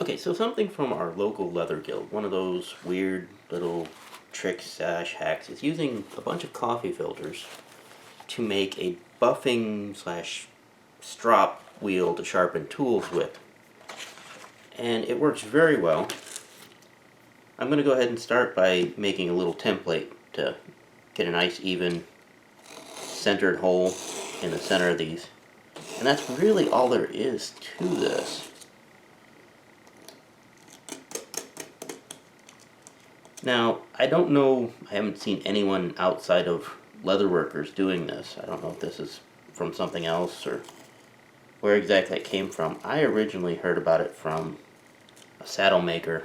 Okay, so something from our local leather guild, one of those weird little tricks hacks, is using a bunch of coffee filters to make a buffing slash strop wheel to sharpen tools with. And it works very well. I'm going to go ahead and start by making a little template to get a nice even centered hole in the center of these. And that's really all there is to this. Now, I don't know, I haven't seen anyone outside of leatherworkers doing this. I don't know if this is from something else or where exactly it came from. I originally heard about it from a saddle maker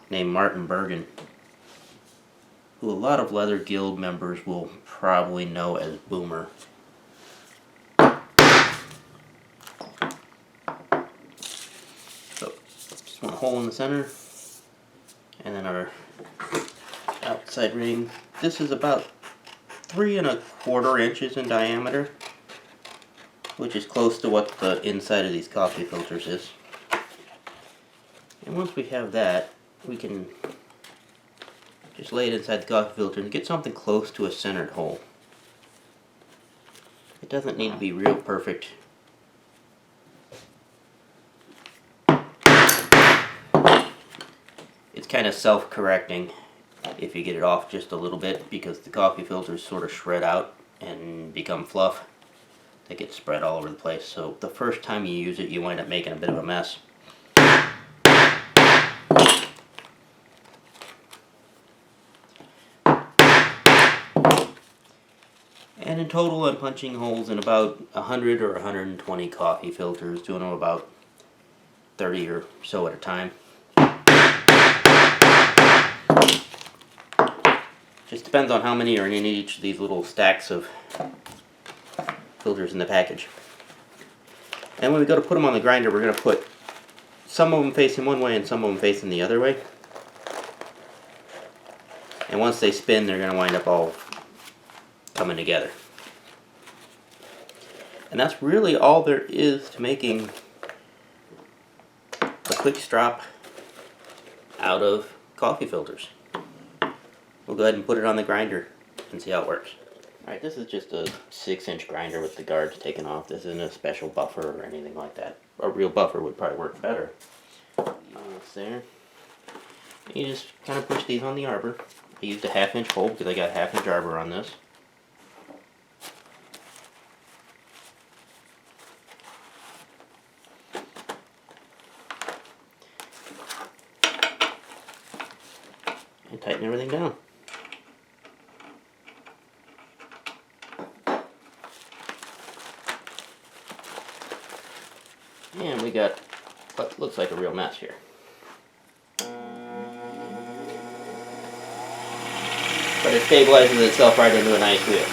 named Martin Bergen, who a lot of Leather Guild members will probably know as Boomer. So, just one hole in the center. And then our outside ring. This is about 3 1/4 inches in diameter, which is close to what the inside of these coffee filters is. And once we have that, we can just lay it inside the coffee filter and get something close to a centered hole. It doesn't need to be real perfect. It's kind of self-correcting if you get it off just a little bit, because the coffee filters sort of shred out and become fluff. They get spread all over the place, so the first time you use it you wind up making a bit of a mess. And in total I'm punching holes in about 100 or 120 coffee filters, doing them about 30 or so at a time. Just depends on how many are in each of these little stacks of filters in the package. And when we go to put them on the grinder, we're going to put some of them facing one way and some of them facing the other way. And once they spin, they're going to wind up all coming together. And that's really all there is to making a quick strop out of coffee filters. We'll go ahead and put it on the grinder and see how it works. Alright, this is just a 6-inch grinder with the guards taken off. This isn't a special buffer or anything like that. A real buffer would probably work better. It's there. And you just kind of push these on the arbor. I used a 1/2-inch hole because I got 1/2-inch arbor on this. And tighten everything down. And we got what looks like a real mess here. But it stabilizes itself right into a nice wheel.